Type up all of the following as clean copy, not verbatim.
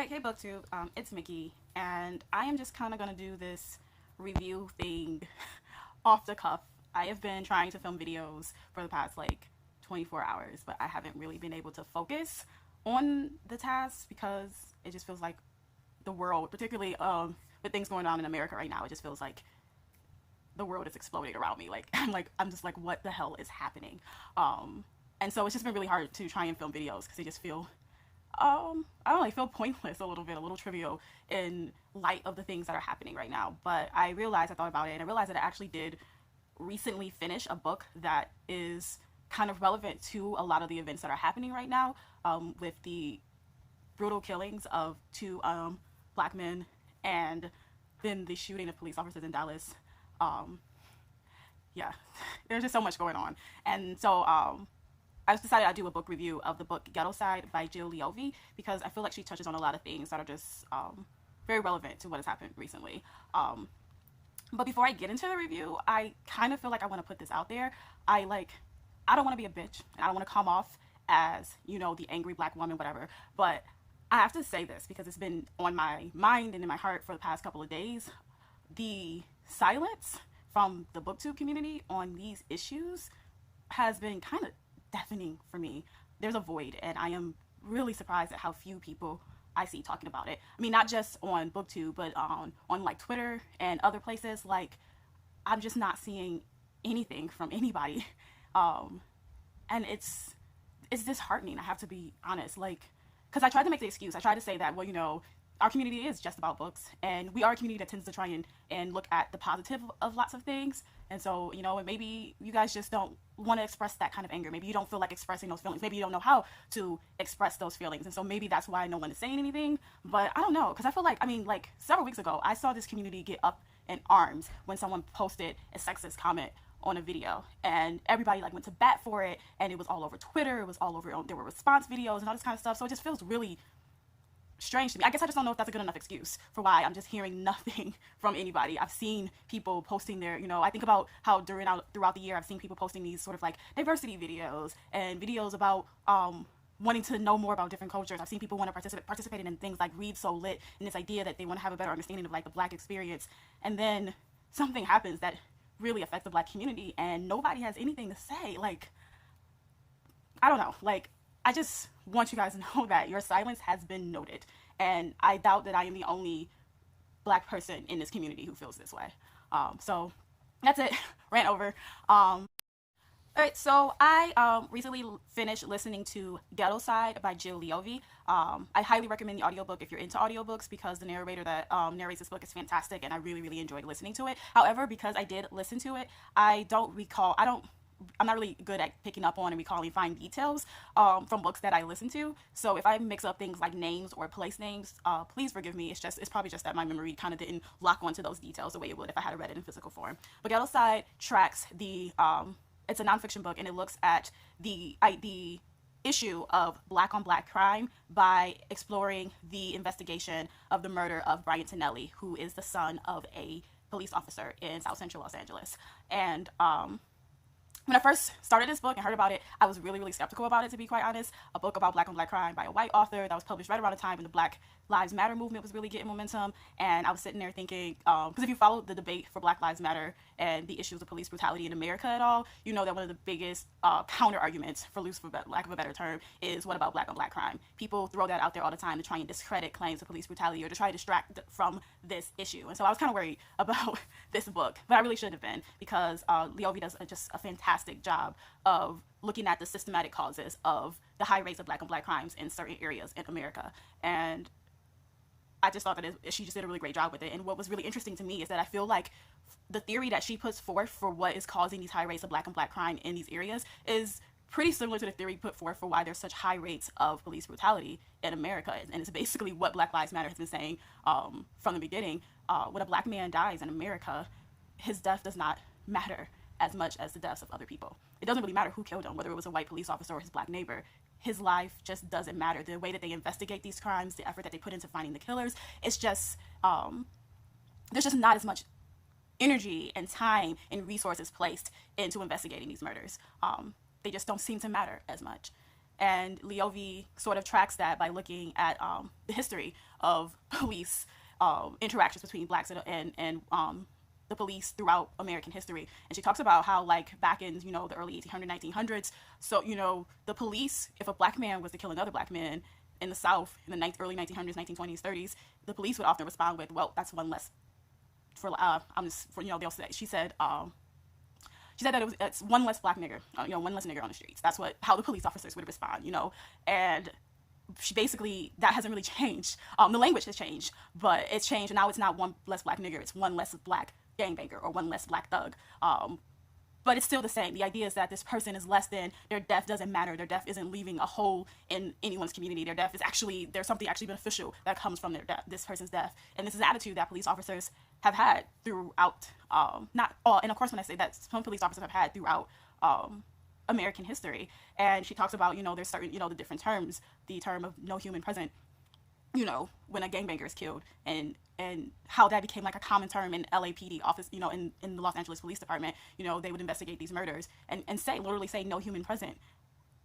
Alright, hey BookTube, it's Mickey, and I am just kind of going to do this review thing off the cuff. I have been trying to film videos for the past like 24 hours, but I haven't really been able to focus on the task because it just feels like the world, particularly with things going on in America right now, it just feels like the world is exploding around me. I'm just like, what the hell is happening? And so it's just been really hard to try and film videos because they just feel I don't know, I feel pointless a little bit, a little trivial in light of the things that are happening right now. But I realized, I thought about it, and I realized that I actually did recently finish a book that is kind of relevant to a lot of the events that are happening right now, with the brutal killings of two black men and then the shooting of police officers in Dallas. Yeah, there's just so much going on. And so I just decided I'd do a book review of the book Ghetto Side by Jill Leovy because I feel like she touches on a lot of things that are just very relevant to what has happened recently. But before I get into the review, I kind of feel like I want to put this out there. I don't want to be a bitch, and I don't want to come off as, you know, the angry black woman, whatever. But I have to say this because it's been on my mind and in my heart for the past couple of days. The silence from the BookTube community on these issues has been kind of deafening for me. There's a void, and I am really surprised at how few people I see talking about it. I mean, not just on BookTube, but on like Twitter and other places. Like, I'm just not seeing anything from anybody, and it's disheartening. I have to be honest, like, because I tried to make the excuse. I tried to say that, well, you know, our community is just about books, and we are a community that tends to try and look at the positive of lots of things. And so, you know, and maybe you guys just don't want to express that kind of anger. Maybe you don't feel like expressing those feelings. Maybe you don't know how to express those feelings. And so maybe that's why no one is saying anything. But I don't know, because I feel like, I mean, like several weeks ago, I saw this community get up in arms when someone posted a sexist comment on a video, and everybody like went to bat for it, and it was all over Twitter. It was all over, there were response videos and all this kind of stuff. So it just feels really strange to me. I guess I just don't know if that's a good enough excuse for why I'm just hearing nothing from anybody. I've seen people posting their, you know, I think about how throughout the year I've seen people posting these sort of like diversity videos and videos about wanting to know more about different cultures. I've seen people want to participate in things like Read So Lit, and this idea that they want to have a better understanding of like the black experience. And then something happens that really affects the black community and nobody has anything to say. Like, I don't know, like, I just want you guys to know that your silence has been noted, and I doubt that I am the only black person in this community who feels this way. So that's it. Rant over. All right, so I recently finished listening to Ghetto Side by Jill Leovy. I highly recommend the audiobook if you're into audiobooks because the narrator that narrates this book is fantastic, and I really, really enjoyed listening to it. However, because I did listen to it, I'm not really good at picking up on and recalling fine details from books that I listen to. So if I mix up things like names or place names, please forgive me. It's probably just that my memory kind of didn't lock onto those details the way it would if I had read it in physical form. But Ghetto Side tracks it's a nonfiction book, and it looks at the issue of black on black crime by exploring the investigation of the murder of Brian Tinelli, who is the son of a police officer in South Central Los Angeles. And when I first started this book and heard about it, I was really, really skeptical about it, to be quite honest. A book about black on black crime by a white author that was published right around the time when the Black Lives Matter movement was really getting momentum. And I was sitting there thinking, because if you follow the debate for Black Lives Matter and the issues of police brutality in America at all, you know that one of the biggest counter arguments, for lack of a better term, is what about black on black crime? People throw that out there all the time to try and discredit claims of police brutality or to try to distract from this issue. And so I was kind of worried about this book, but I really shouldn't have been, because Leovy does just a fantastic job of looking at the systematic causes of the high rates of black on black crimes in certain areas in America. And I just thought that she just did a really great job with it. And what was really interesting to me is that I feel like the theory that she puts forth for what is causing these high rates of black on black crime in these areas is pretty similar to the theory put forth for why there's such high rates of police brutality in America. And it's basically what Black Lives Matter has been saying from the beginning. When a black man dies in America, his death does not matter as much as the deaths of other people. It doesn't really matter who killed him, whether it was a white police officer or his black neighbor. His life just doesn't matter. The way that they investigate these crimes, the effort that they put into finding the killers, it's just, there's just not as much energy and time and resources placed into investigating these murders. They just don't seem to matter as much. And Leovi sort of tracks that by looking at the history of police interactions between blacks and the police throughout American history. And she talks about how, like, back in, the early 1800s, 1900s, so, the police, if a black man was to kill another black man in the South in the early 1900s, 1920s, 30s, the police would often respond with, well, that's one less they'll say, she said that it's one less black nigger, one less nigger on the streets. That's how the police officers would respond, and she basically, that hasn't really changed. The language has changed, but it's changed, and now it's not one less black nigger, it's one less black gangbanger or one less black thug. But it's still the same. The idea is that this person is less than, their death doesn't matter, their death isn't leaving a hole in anyone's community, their death is actually, there's something actually beneficial that comes from this person's death. And this is an attitude that police officers have had throughout, not all, and of course when I say that, some police officers have had throughout American history. And she talks about, there's certain, the different terms, the term of no human present, when a gangbanger is killed, and how that became like a common term in LAPD office, in the Los Angeles Police Department. They would investigate these murders and literally say no human present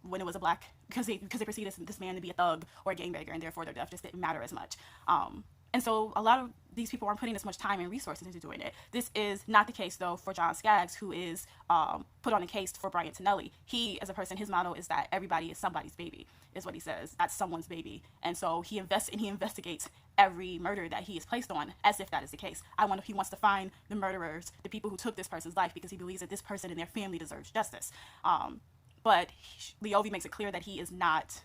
when it was a black, because they perceived this man to be a thug or a gangbanger, and therefore their death just didn't matter as much. And so a lot of these people aren't putting as much time and resources into doing it. This is not the case, though, for John Skaggs, who is put on a case for Bryant Tonelli. He, as a person, his motto is that everybody is somebody's baby, is what he says. That's someone's baby. And so he investigates every murder that he is placed on as if that is the case. He wants to find the murderers, the people who took this person's life, because he believes that this person and their family deserves justice. But Leovi makes it clear that he is not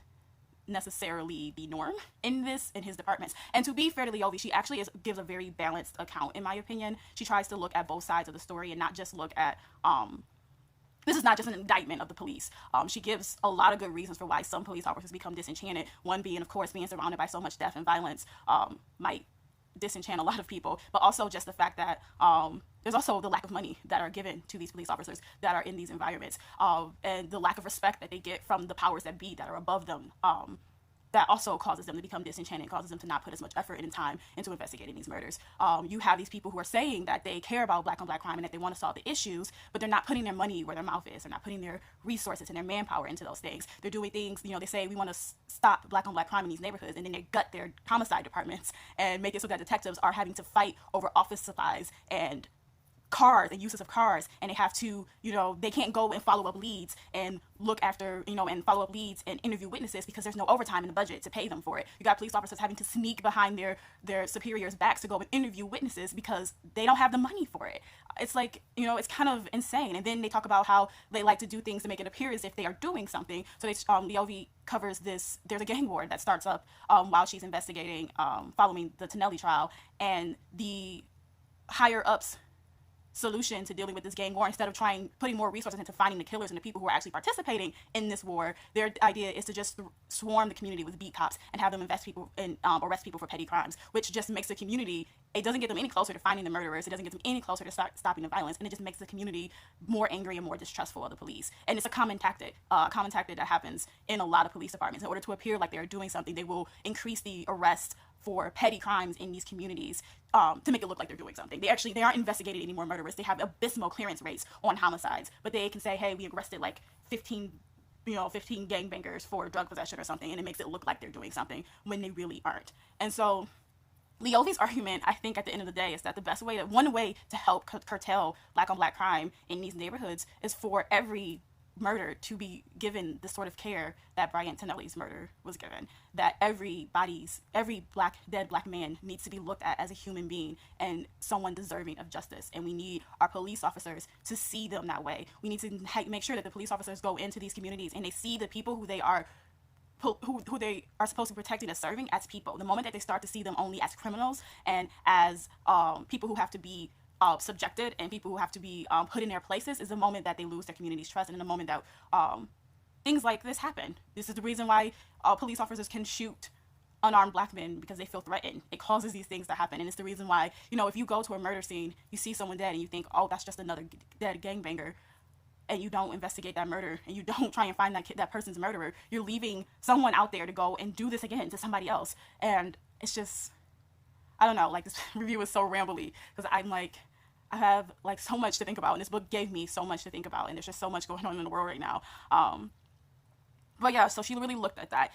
necessarily the norm in his departments. And to be fair to Leovi, she actually gives a very balanced account, in my opinion. She tries to look at both sides of the story and not just look at this is not just an indictment of the police. She gives a lot of good reasons for why some police officers become disenchanted. One being, of course, being surrounded by so much death and violence might disenchant a lot of people, but also just the fact that there's also the lack of money that are given to these police officers that are in these environments, and the lack of respect that they get from the powers that be that are above them. That also causes them to become disenchanted, causes them to not put as much effort and time into investigating these murders. You have these people who are saying that they care about black on black crime and that they want to solve the issues, but they're not putting their money where their mouth is. They're not putting their resources and their manpower into those things. They're doing things, they say we want to stop black on black crime in these neighborhoods, and then they gut their homicide departments and make it so that detectives are having to fight over office supplies and cars and uses of cars, and they have to, they can't go and follow up leads and look after, and follow up leads and interview witnesses because there's no overtime in the budget to pay them for it. You got police officers having to sneak behind their superiors' backs to go and interview witnesses because they don't have the money for it. It's like, it's kind of insane. And then they talk about how they like to do things to make it appear as if they are doing something. So Leovi covers this. There's a gang war that starts up while she's investigating, following the Tonelli trial, and the higher ups solution to dealing with this gang war, instead of putting more resources into finding the killers and the people who are actually participating in this war, their idea is to just swarm the community with beat cops and have them arrest people for petty crimes, which just makes the community, it doesn't get them any closer to finding the murderers, it doesn't get them any closer to stopping the violence, and it just makes the community more angry and more distrustful of the police. And it's a common tactic that happens in a lot of police departments. In order to appear like they're doing something, they will increase the arrest for petty crimes in these communities to make it look like they're doing something. They aren't investigating any more murderers. They have abysmal clearance rates on homicides, but they can say, hey, we arrested like 15 gangbangers for drug possession or something, and it makes it look like they're doing something when they really aren't. And so Leovi's argument, I think, at the end of the day, is that one way to help curtail black on black crime in these neighborhoods is for every murder to be given the sort of care that Bryant Tonelli's murder was given. That every dead black man needs to be looked at as a human being and someone deserving of justice. And we need our police officers to see them that way. We need to make sure that the police officers go into these communities and they see the people who they are supposed to be protecting and serving as people. The moment that they start to see them only as criminals and as people who have to be subjected and people who have to be put in their places is the moment that they lose their community's trust, and in the moment that things like this happen. This is the reason why police officers can shoot unarmed black men, because they feel threatened. It causes these things to happen, and it's the reason why, if you go to a murder scene, you see someone dead and you think, oh, that's just another dead gangbanger, and you don't investigate that murder and you don't try and find that person's murderer, you're leaving someone out there to go and do this again to somebody else. And it's just, I don't know, like, this review is so rambly because I'm like, I have like so much to think about, and this book gave me so much to think about, and there's just so much going on in the world right now. But yeah, so she really looked at that.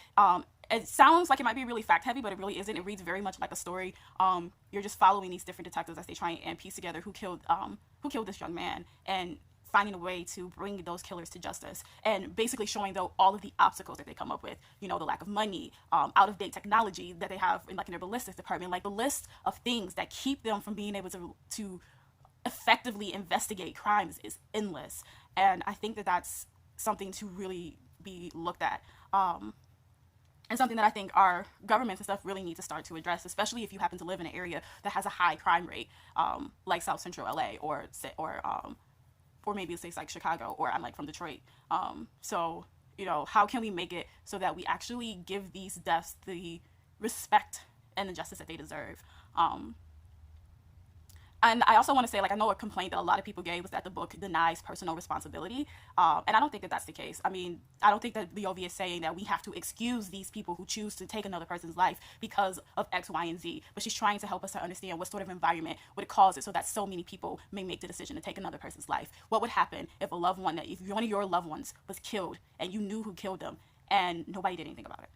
It sounds like it might be really fact heavy, but it really isn't. It reads very much like a story. You're just following these different detectives as they try and piece together who killed this young man, and finding a way to bring those killers to justice, and basically showing though all of the obstacles that they come up with. You know, the lack of money, out of date technology that they have in their ballistics department, like the list of things that keep them from being able to effectively investigate crimes is endless. And I think that that's something to really be looked at. And something that I think our governments and stuff really need to start to address, especially if you happen to live in an area that has a high crime rate, like South Central LA, or maybe it's like Chicago, or I'm like from Detroit. So, you know, how can we make it so that we actually give these deaths the respect and the justice that they deserve? And I also want to say, like, I know a complaint that a lot of people gave was that the book denies personal responsibility. And I don't think that that's the case. I mean, I don't think that Leovy is saying that we have to excuse these people who choose to take another person's life because of X, Y, and Z. But she's trying to help us to understand what sort of environment would cause it so that so many people may make the decision to take another person's life. What would happen if if one of your loved ones was killed and you knew who killed them and nobody did anything about it?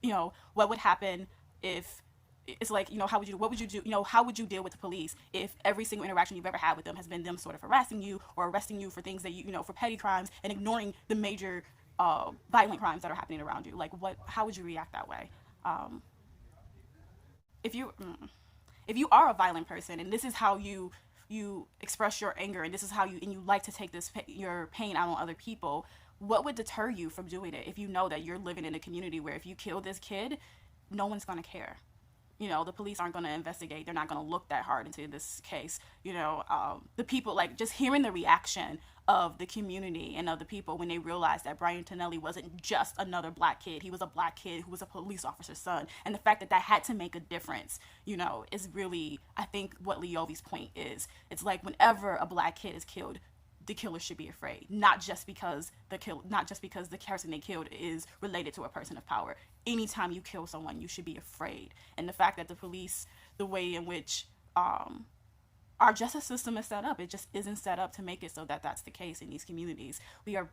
You know, what would happen if it's like, you know, what would you do, you know, how would you deal with the police if every single interaction you've ever had with them has been them sort of harassing you or arresting you for things that you know, for petty crimes, and ignoring the major violent crimes that are happening around you? Like, how would you react that way? If you are a violent person, and this is how you express your anger, and this is how you like to take your pain out on other people, what would deter you from doing it if you know that you're living in a community where if you kill this kid, no one's going to care? You know, the police aren't going to investigate. They're not going to look that hard into this case. You know, the people, like, just hearing the reaction of the community and of the people when they realized that Brian Tonelli wasn't just another black kid. He was a black kid who was a police officer's son. And the fact that that had to make a difference, you know, is really, I think, what Leovy's point is. It's like whenever a black kid is killed, the killer should be afraid, not just because the person they killed is related to a person of power. Anytime you kill someone, you should be afraid. And the fact that the police, the way in which our justice system is set up, it just isn't set up to make it so that that's the case in these communities. It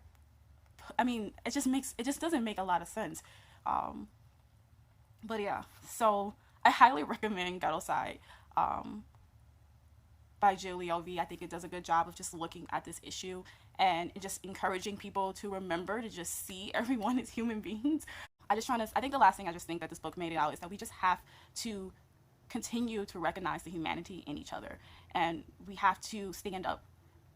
just doesn't make a lot of sense. But yeah, so I highly recommend Ghetto-Side by Jill Leovy. I think it does a good job of just looking at this issue and just encouraging people to remember to just see everyone as human beings. I think the last thing I just think that this book made it out is that we just have to continue to recognize the humanity in each other, and we have to stand up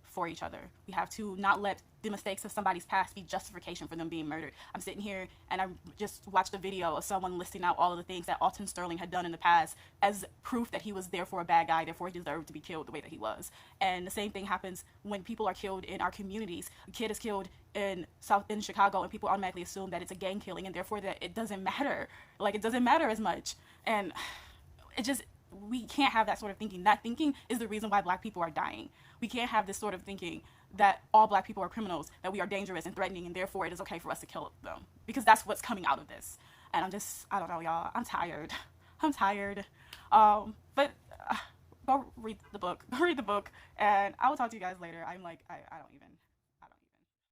for each other. We have to not let the mistakes of somebody's past be justification for them being murdered. I'm sitting here and I just watched a video of someone listing out all of the things that Alton Sterling had done in the past as proof that he was therefore a bad guy, therefore he deserved to be killed the way that he was. And the same thing happens when people are killed in our communities. A kid is killed in Chicago, and people automatically assume that it's a gang killing, and therefore that it doesn't matter. Like, it doesn't matter as much. And we can't have that sort of thinking. That thinking is the reason why black people are dying. We can't have this sort of thinking that all black people are criminals, that we are dangerous and threatening, and therefore it is okay for us to kill them, because that's what's coming out of this. And I don't know, y'all. I'm tired. But go read the book. And I will talk to you guys later. I don't even